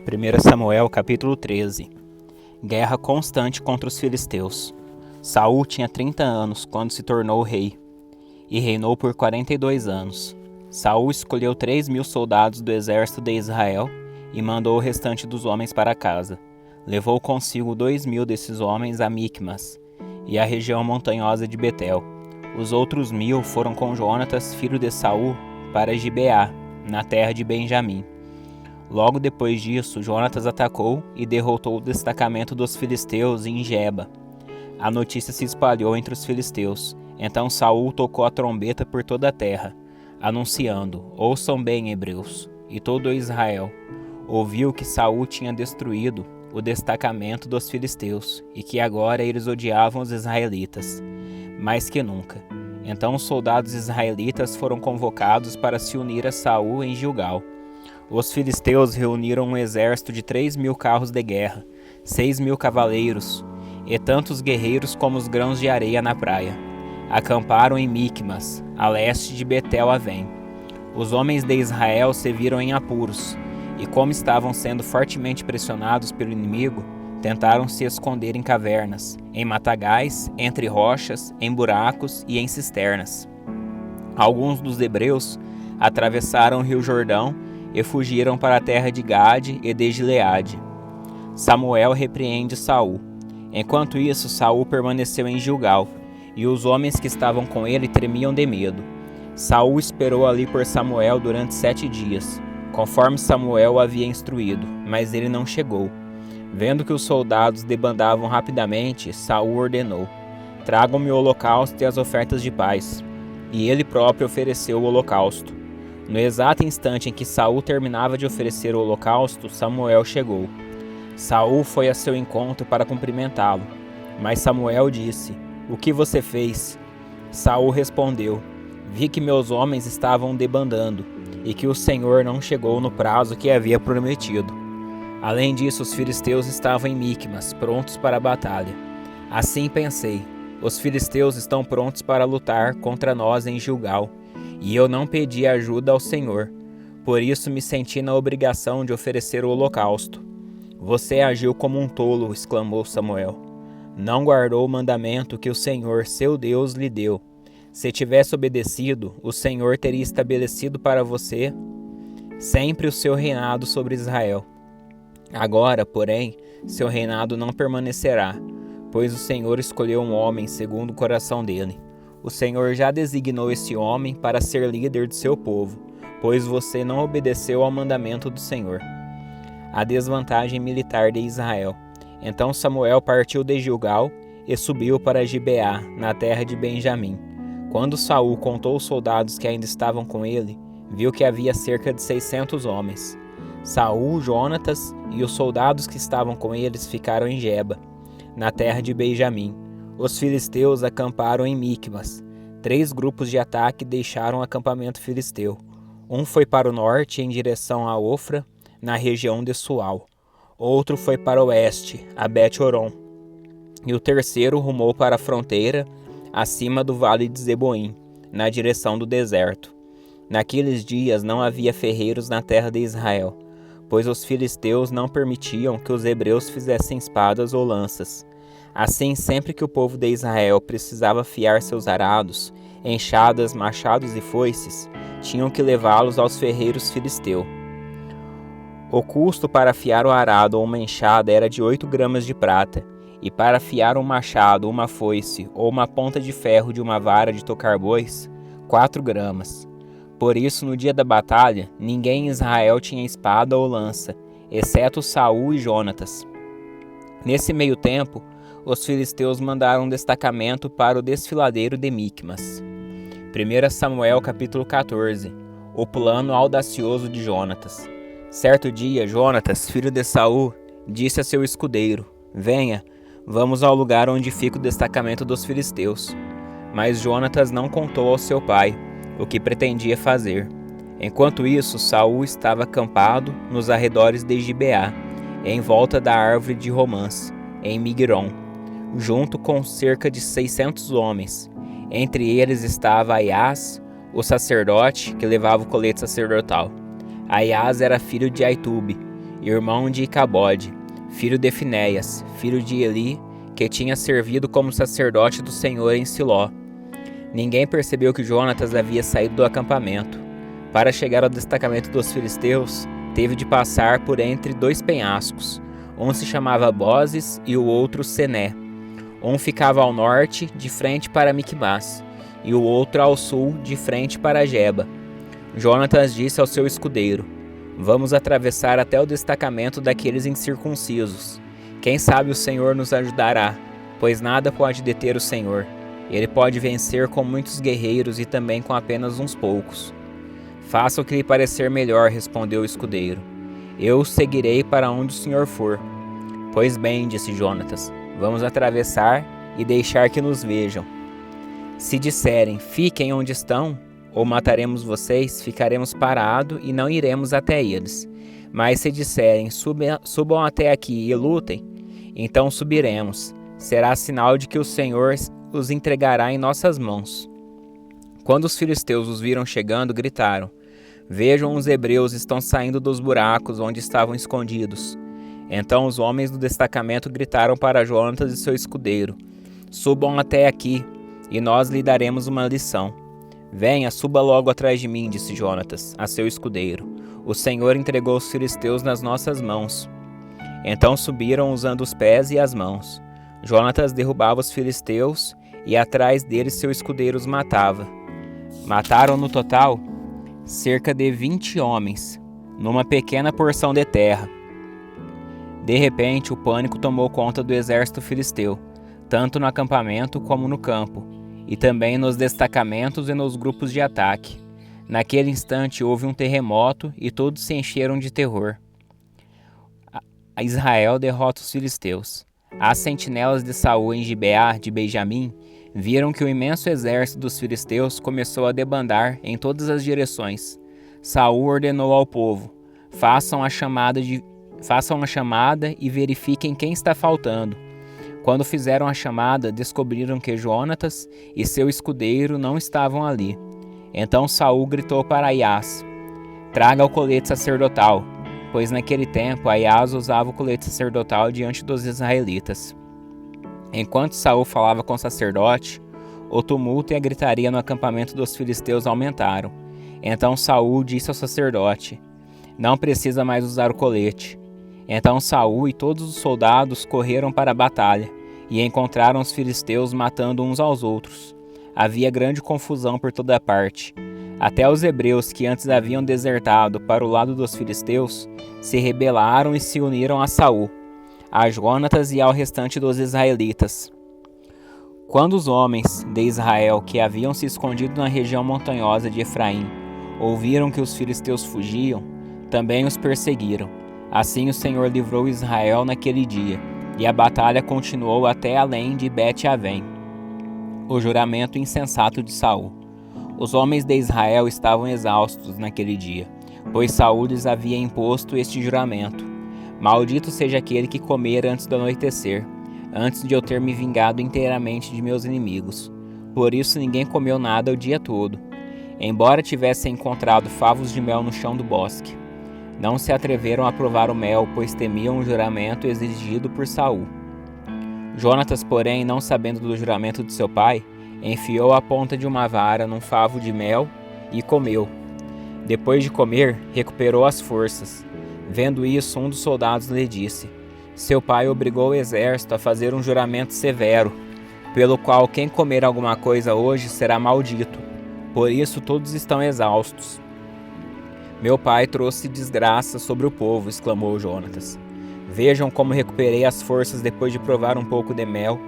1 Samuel capítulo 13. Guerra constante contra os filisteus. Saul tinha 30 anos quando se tornou rei, e reinou por 42 anos. Saul escolheu 3.000 soldados do exército de Israel e mandou o restante dos homens para casa. Levou consigo 2.000 desses homens a Micmas e a região montanhosa de Betel. Os outros 1.000 foram com Jonatas, filho de Saul, para Gibeá, na terra de Benjamim. Logo depois disso, Jonatas atacou e derrotou o destacamento dos filisteus em Geba. A notícia se espalhou entre os filisteus. Então Saul tocou a trombeta por toda a terra, anunciando: ouçam bem, hebreus, e todo Israel ouviu que Saul tinha destruído o destacamento dos filisteus e que agora eles odiavam os israelitas, mais que nunca. Então os soldados israelitas foram convocados para se unir a Saul em Gilgal. Os filisteus reuniram um exército de 3.000 carros de guerra, 6.000 cavaleiros e tantos guerreiros como os grãos de areia na praia. Acamparam em Micmas, a leste de Betel-Avém. Os homens de Israel se viram em apuros, e como estavam sendo fortemente pressionados pelo inimigo, tentaram se esconder em cavernas, em matagais, entre rochas, em buracos e em cisternas. Alguns dos hebreus atravessaram o rio Jordão e fugiram para a terra de Gade e de Gileade. Samuel repreende Saul. Enquanto isso, Saul permaneceu em Gilgal, e os homens que estavam com ele tremiam de medo. Saul esperou ali por Samuel durante 7 dias, conforme Samuel o havia instruído, mas ele não chegou. Vendo que os soldados debandavam rapidamente, Saul ordenou: tragam-me o holocausto e as ofertas de paz. E ele próprio ofereceu o holocausto. No exato instante em que Saul terminava de oferecer o holocausto, Samuel chegou. Saul foi a seu encontro para cumprimentá-lo, mas Samuel disse: o que você fez? Saul respondeu: vi que meus homens estavam debandando e que o Senhor não chegou no prazo que havia prometido. Além disso, os filisteus estavam em Micmas, prontos para a batalha. Assim pensei: os filisteus estão prontos para lutar contra nós em Gilgal, e eu não pedi ajuda ao Senhor. Por isso me senti na obrigação de oferecer o holocausto. Você agiu como um tolo, exclamou Samuel. Não guardou o mandamento que o Senhor, seu Deus, lhe deu. Se tivesse obedecido, o Senhor teria estabelecido para você sempre o seu reinado sobre Israel. Agora, porém, seu reinado não permanecerá, pois o Senhor escolheu um homem segundo o coração dele. O Senhor já designou esse homem para ser líder de seu povo, pois você não obedeceu ao mandamento do Senhor. A desvantagem militar de Israel. Então Samuel partiu de Gilgal e subiu para Gibeá, na terra de Benjamim. Quando Saul contou os soldados que ainda estavam com ele, viu que havia cerca de 600 homens. Saul, Jonatas e os soldados que estavam com eles ficaram em Geba, na terra de Benjamim. Os filisteus acamparam em Micmas. 3 grupos de ataque deixaram o acampamento filisteu. Um foi para o norte, em direção a Ofra, na região de Sual. Outro foi para o oeste, a Bet-Horon. E o terceiro rumou para a fronteira, acima do vale de Zeboim, na direção do deserto. Naqueles dias não havia ferreiros na terra de Israel, pois os filisteus não permitiam que os hebreus fizessem espadas ou lanças. Assim, sempre que o povo de Israel precisava afiar seus arados, enxadas, machados e foices, tinham que levá-los aos ferreiros filisteus. O custo para afiar o arado ou uma enxada era de 8 gramas de prata, e para afiar um machado, uma foice ou uma ponta de ferro de uma vara de tocar bois, 4 gramas. Por isso, no dia da batalha, ninguém em Israel tinha espada ou lança, exceto Saul e Jonatas. Nesse meio tempo, os filisteus mandaram um destacamento para o desfiladeiro de Micmas. 1 Samuel capítulo 14. O plano audacioso de Jonatas. Certo dia, Jonatas, filho de Saul, disse a seu escudeiro: venha, vamos ao lugar onde fica o destacamento dos filisteus. Mas Jonatas não contou ao seu pai o que pretendia fazer. Enquanto isso, Saul estava acampado nos arredores de Gibeá, em volta da árvore de romãs, em Migron, junto com cerca de 600 homens. Entre eles estava Aias, o sacerdote que levava o colete sacerdotal. Aias era filho de Aitube, irmão de Icabode, filho de Finéias, filho de Eli, que tinha servido como sacerdote do Senhor em Siló. Ninguém percebeu que Jonatas havia saído do acampamento. Para chegar ao destacamento dos filisteus, teve de passar por entre dois penhascos. Um se chamava Bozes e o outro Sené. Um ficava ao norte, de frente para Miquimás, e o outro ao sul, de frente para Geba. Jonatas disse ao seu escudeiro: Vamos atravessar até o destacamento daqueles incircuncisos. Quem sabe o Senhor nos ajudará, pois nada pode deter o Senhor. Ele pode vencer com muitos guerreiros e também com apenas uns poucos. Faça o que lhe parecer melhor, respondeu o escudeiro. Eu o seguirei para onde o Senhor for. Pois bem, disse Jonatas, vamos atravessar e deixar que nos vejam. Se disserem, fiquem onde estão, ou mataremos vocês, ficaremos parados e não iremos até eles. Mas se disserem, subam até aqui e lutem, então subiremos. Será sinal de que o Senhor os entregará em nossas mãos. Quando os filisteus os viram chegando, gritaram: Vejam, os hebreus estão saindo dos buracos onde estavam escondidos. Então os homens do destacamento gritaram para Jonatas e seu escudeiro: Subam até aqui, e nós lhe daremos uma lição. Venha, suba logo atrás de mim, disse Jonatas a seu escudeiro. O Senhor entregou os filisteus nas nossas mãos. Então subiram usando os pés e as mãos. Jonatas derrubava os filisteus e atrás deles seu escudeiro os matava. Mataram no total cerca de 20 homens, numa pequena porção de terra. De repente, o pânico tomou conta do exército filisteu, tanto no acampamento como no campo, e também nos destacamentos e nos grupos de ataque. Naquele instante houve um terremoto e todos se encheram de terror. Israel derrota os filisteus. As sentinelas de Saul em Gibeá de Benjamim viram que o imenso exército dos filisteus começou a debandar em todas as direções. Saul ordenou ao povo: façam a chamada e verifiquem quem está faltando. Quando fizeram a chamada, descobriram que Jonatas e seu escudeiro não estavam ali. Então Saul gritou para Aias: Traga o colete sacerdotal, pois naquele tempo Aias usava o colete sacerdotal diante dos israelitas. Enquanto Saul falava com o sacerdote, o tumulto e a gritaria no acampamento dos filisteus aumentaram. Então Saul disse ao sacerdote: Não precisa mais usar o colete. Então Saul e todos os soldados correram para a batalha e encontraram os filisteus matando uns aos outros. Havia grande confusão por toda parte. Até os hebreus que antes haviam desertado para o lado dos filisteus se rebelaram e se uniram a Saul, a Jonatas e ao restante dos israelitas. Quando os homens de Israel que haviam se escondido na região montanhosa de Efraim ouviram que os filisteus fugiam, também os perseguiram. Assim o Senhor livrou Israel naquele dia, e a batalha continuou até além de Bet-Avém. O juramento insensato de Saul. Os homens de Israel estavam exaustos naquele dia, pois Saul lhes havia imposto este juramento: Maldito seja aquele que comer antes do anoitecer, antes de eu ter me vingado inteiramente de meus inimigos. Por isso ninguém comeu nada o dia todo, embora tivessem encontrado favos de mel no chão do bosque. Não se atreveram a provar o mel, pois temiam o juramento exigido por Saul. Jonatas, porém, não sabendo do juramento de seu pai, enfiou a ponta de uma vara num favo de mel e comeu. Depois de comer, recuperou as forças. Vendo isso, um dos soldados lhe disse: Seu pai obrigou o exército a fazer um juramento severo, pelo qual quem comer alguma coisa hoje será maldito. Por isso todos estão exaustos. Meu pai trouxe desgraça sobre o povo, exclamou Jonatas. Vejam como recuperei as forças depois de provar um pouco de mel.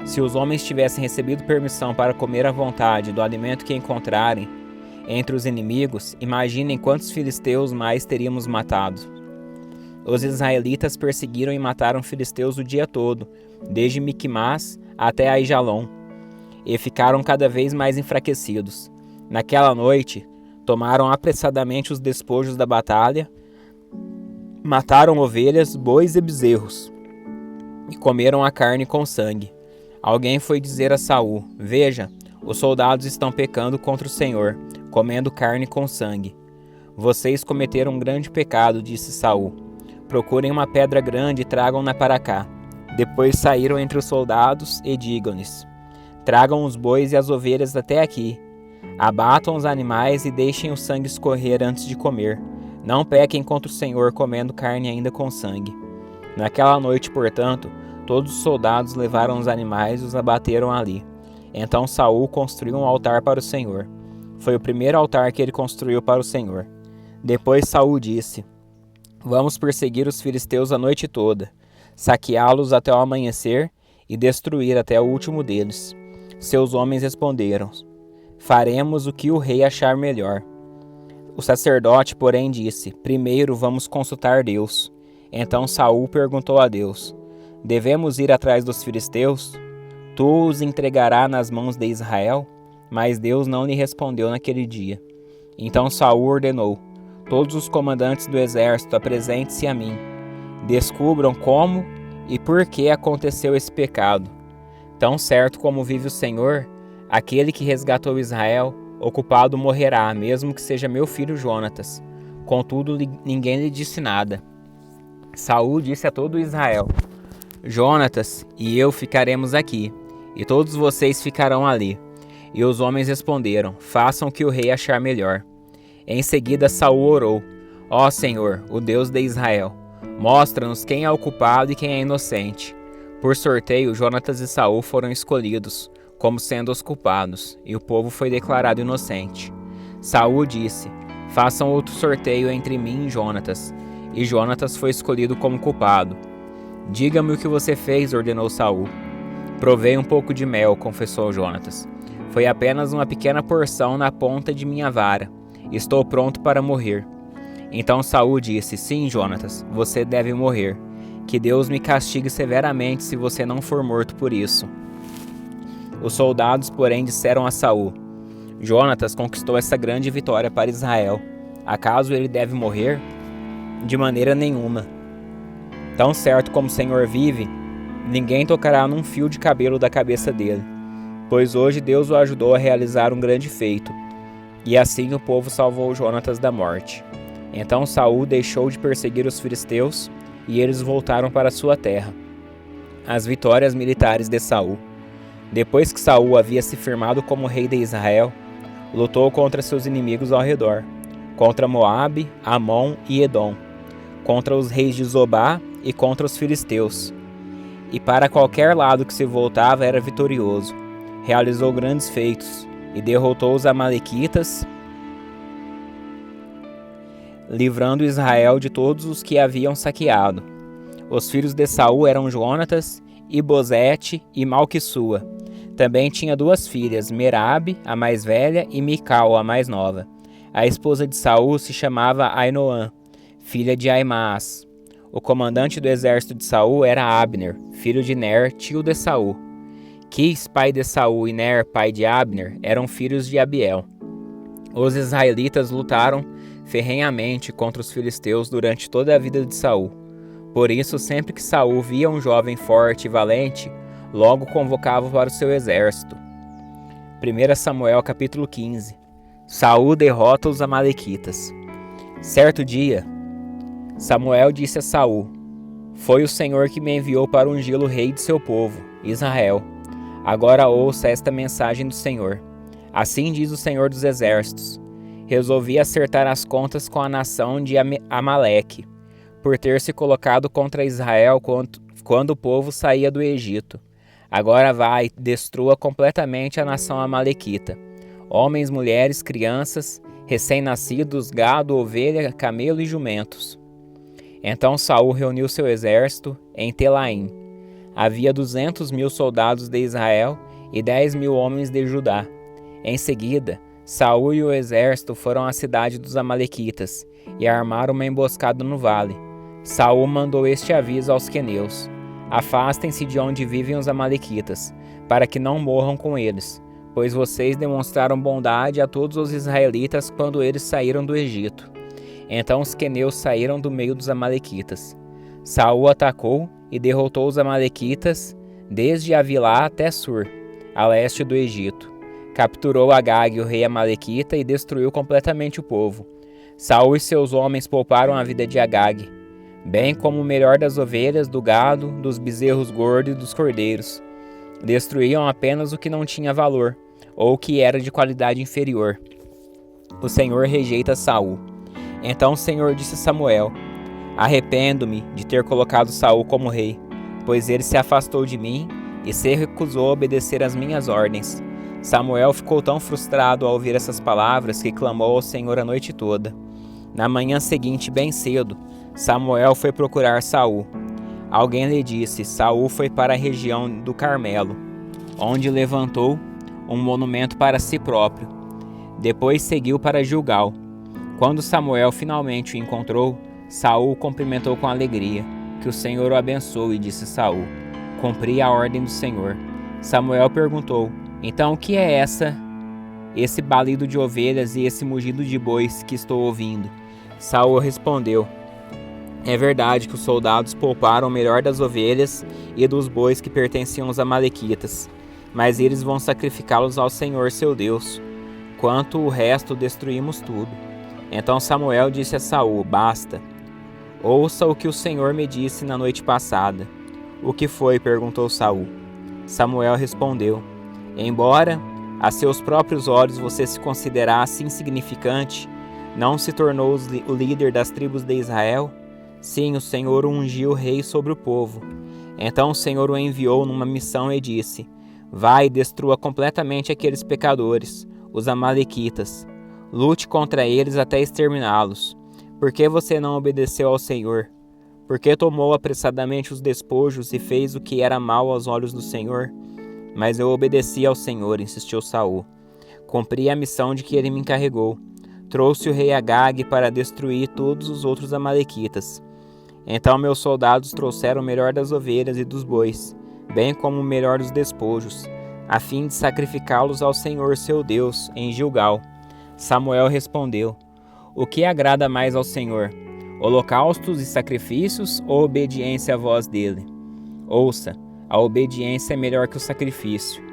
Se os homens tivessem recebido permissão para comer à vontade do alimento que encontrarem entre os inimigos, imaginem quantos filisteus mais teríamos matado. Os israelitas perseguiram e mataram filisteus o dia todo, desde Miquimás até Aijalon, e ficaram cada vez mais enfraquecidos. Naquela noite, tomaram apressadamente os despojos da batalha, mataram ovelhas, bois e bezerros, e comeram a carne com sangue. Alguém foi dizer a Saul: Veja, os soldados estão pecando contra o Senhor, comendo carne com sangue. Vocês cometeram um grande pecado, disse Saul, procurem uma pedra grande e tragam-na para cá. Depois saíram entre os soldados e digam-lhes: tragam os bois e as ovelhas até aqui. Abatam os animais e deixem o sangue escorrer antes de comer. Não pequem contra o Senhor comendo carne ainda com sangue. Naquela noite, portanto, todos os soldados levaram os animais e os abateram ali. Então Saul construiu um altar para o Senhor. Foi o primeiro altar que ele construiu para o Senhor. Depois Saul disse: vamos perseguir os filisteus a noite toda, saqueá-los até o amanhecer e destruir até o último deles. Seus homens responderam: faremos o que o rei achar melhor. O sacerdote, porém, disse: primeiro vamos consultar Deus. Então Saul perguntou a Deus: devemos ir atrás dos filisteus? Tu os entregarás nas mãos de Israel? Mas Deus não lhe respondeu naquele dia. Então Saul ordenou: todos os comandantes do exército apresentem-se a mim. Descubram como e por que aconteceu esse pecado. Tão certo como vive o Senhor, aquele que resgatou Israel, o culpado morrerá, mesmo que seja meu filho Jonatas. Contudo, ninguém lhe disse nada. Saul disse a todo Israel: Jonatas e eu ficaremos aqui, e todos vocês ficarão ali. E os homens responderam: façam o que o rei achar melhor. Em seguida Saul orou: ó Senhor, o Deus de Israel, mostra-nos quem é o culpado e quem é inocente. Por sorteio, Jonatas e Saul foram escolhidos como sendo os culpados, e o povo foi declarado inocente. Saul disse: façam outro sorteio entre mim e Jonatas. E Jonatas foi escolhido como culpado. Diga-me o que você fez, ordenou Saul. Provei um pouco de mel, confessou Jonatas. Foi apenas uma pequena porção na ponta de minha vara. Estou pronto para morrer. Então Saul disse: sim, Jonatas, você deve morrer. Que Deus me castigue severamente se você não for morto por isso. Os soldados, porém, disseram a Saul: Jonatas conquistou essa grande vitória para Israel. Acaso ele deve morrer? De maneira nenhuma. Tão certo como o Senhor vive, ninguém tocará num fio de cabelo da cabeça dele, pois hoje Deus o ajudou a realizar um grande feito. E assim o povo salvou Jonatas da morte. Então Saul deixou de perseguir os filisteus e eles voltaram para sua terra. As vitórias militares de Saul. Depois que Saul havia se firmado como rei de Israel, lutou contra seus inimigos ao redor, contra Moabe, Amon e Edom, contra os reis de Zobá e contra os filisteus. E para qualquer lado que se voltava era vitorioso. Realizou grandes feitos e derrotou os amalequitas, livrando Israel de todos os que haviam saqueado. Os filhos de Saul eram Jonatas, Ibosete e Malquissua. Também tinha duas filhas, Merabe, a mais velha, e Mical, a mais nova. A esposa de Saul se chamava Ainoã, filha de Aimaas. O comandante do exército de Saul era Abner, filho de Ner, tio de Saul. Quis, pai de Saul, e Ner, pai de Abner, eram filhos de Abiel. Os israelitas lutaram ferrenhamente contra os filisteus durante toda a vida de Saul. Por isso, sempre que Saul via um jovem forte e valente, logo convocava para o seu exército. 1 Samuel capítulo 15. Saul derrota os amalequitas. Certo dia, Samuel disse a Saul: foi o Senhor que me enviou para ungí-lo rei de seu povo, Israel. Agora ouça esta mensagem do Senhor. Assim diz o Senhor dos Exércitos: resolvi acertar as contas com a nação de Amaleque, por ter se colocado contra Israel quando o povo saía do Egito. Agora vai e destrua completamente a nação amalequita. Homens, mulheres, crianças, recém-nascidos, gado, ovelha, camelo e jumentos. Então Saul reuniu seu exército em Telaim. Havia 200.000 soldados de Israel e 10.000 homens de Judá. Em seguida, Saul e o exército foram à cidade dos amalequitas e armaram uma emboscada no vale. Saul mandou este aviso aos queneus: afastem-se de onde vivem os amalequitas, para que não morram com eles, pois vocês demonstraram bondade a todos os israelitas quando eles saíram do Egito. Então os queneus saíram do meio dos amalequitas. Saul atacou e derrotou os amalequitas desde Avilá até Sur, a leste do Egito. Capturou Agag, o rei amalequita, e destruiu completamente o povo. Saul e seus homens pouparam a vida de Agag, bem como o melhor das ovelhas, do gado, dos bezerros gordos e dos cordeiros. Destruíam apenas o que não tinha valor, ou o que era de qualidade inferior. O Senhor rejeita Saul. Então o Senhor disse a Samuel: Arrependo-me de ter colocado Saul como rei, pois ele se afastou de mim e se recusou a obedecer às minhas ordens. Samuel ficou tão frustrado ao ouvir essas palavras que clamou ao Senhor a noite toda. Na manhã seguinte, bem cedo, Samuel foi procurar Saul. Alguém lhe disse: Saul foi para a região do Carmelo, onde levantou um monumento para si próprio. Depois seguiu para Gilgal. Quando Samuel finalmente o encontrou, Saul o cumprimentou com alegria. Que o Senhor o abençoe, disse Saul. Cumpri a ordem do Senhor. Samuel perguntou: Então o que é esse balido de ovelhas e esse mugido de bois que estou ouvindo? Saul respondeu: É verdade que os soldados pouparam o melhor das ovelhas e dos bois que pertenciam aos amalequitas, mas eles vão sacrificá-los ao Senhor seu Deus. Quanto o resto, destruímos tudo. Então Samuel disse a Saul: Basta. Ouça o que o Senhor me disse na noite passada. O que foi? Perguntou Saul. Samuel respondeu: Embora a seus próprios olhos você se considerasse insignificante, não se tornou o líder das tribos de Israel? Sim, o Senhor o ungiu rei sobre o povo. Então o Senhor o enviou numa missão e disse: Vai e destrua completamente aqueles pecadores, os amalequitas. Lute contra eles até exterminá-los. Por que você não obedeceu ao Senhor? Por que tomou apressadamente os despojos e fez o que era mal aos olhos do Senhor? Mas eu obedeci ao Senhor, insistiu Saul. Cumpri a missão de que ele me encarregou. Trouxe o rei Agag para destruir todos os outros amalequitas. Então meus soldados trouxeram o melhor das ovelhas e dos bois, bem como o melhor dos despojos, a fim de sacrificá-los ao Senhor seu Deus, em Gilgal. Samuel respondeu: O que agrada mais ao Senhor? Holocaustos e sacrifícios ou obediência à voz dele? Ouça, a obediência é melhor que o sacrifício,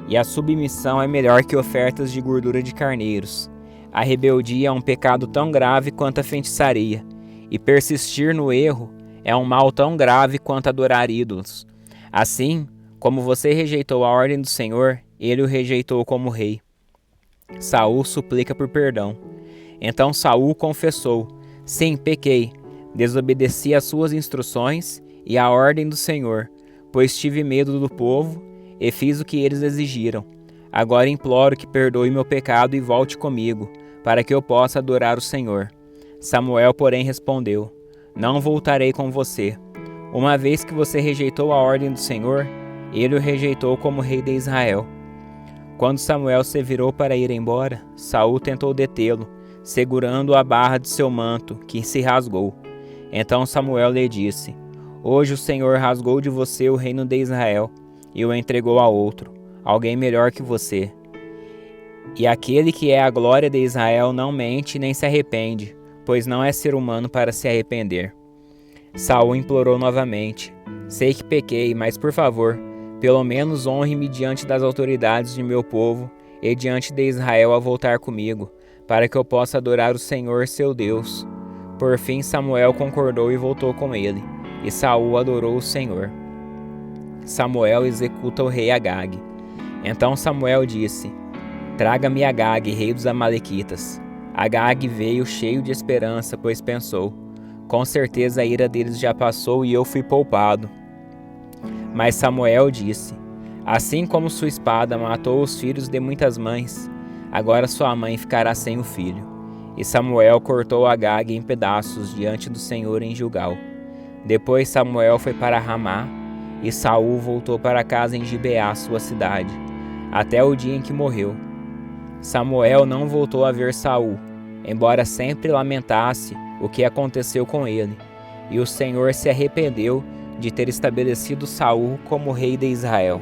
e a submissão é melhor que ofertas de gordura de carneiros. A rebeldia é um pecado tão grave quanto a feitiçaria, e persistir no erro é um mal tão grave quanto adorar ídolos. Assim, como você rejeitou a ordem do Senhor, ele o rejeitou como rei. Saul suplica por perdão. Então Saul confessou: Sim, pequei, desobedeci às suas instruções e à ordem do Senhor, pois tive medo do povo e fiz o que eles exigiram. Agora imploro que perdoe meu pecado e volte comigo, para que eu possa adorar o Senhor. Samuel, porém, respondeu: Não voltarei com você. Uma vez que você rejeitou a ordem do Senhor, ele o rejeitou como rei de Israel. Quando Samuel se virou para ir embora, Saul tentou detê-lo, segurando a barra de seu manto, que se rasgou. Então Samuel lhe disse: Hoje o Senhor rasgou de você o reino de Israel e o entregou a outro, alguém melhor que você. E aquele que é a glória de Israel não mente nem se arrepende, pois não é ser humano para se arrepender. Saul implorou novamente: Sei que pequei, mas por favor, pelo menos honre-me diante das autoridades de meu povo e diante de Israel a voltar comigo, para que eu possa adorar o Senhor seu Deus. Por fim Samuel concordou e voltou com ele, e Saul adorou o Senhor. Samuel executa o rei Agag. Então Samuel disse: Traga-me Agag, rei dos amalequitas. Agag veio cheio de esperança, pois pensou: Com certeza a ira deles já passou e eu fui poupado. Mas Samuel disse: Assim como sua espada matou os filhos de muitas mães, agora sua mãe ficará sem o filho. E Samuel cortou Agag em pedaços diante do Senhor em Gilgal. Depois Samuel foi para Ramá, e Saul voltou para casa em Gibeá, sua cidade, até o dia em que morreu. Samuel não voltou a ver Saul, embora sempre lamentasse o que aconteceu com ele, e o Senhor se arrependeu de ter estabelecido Saul como rei de Israel.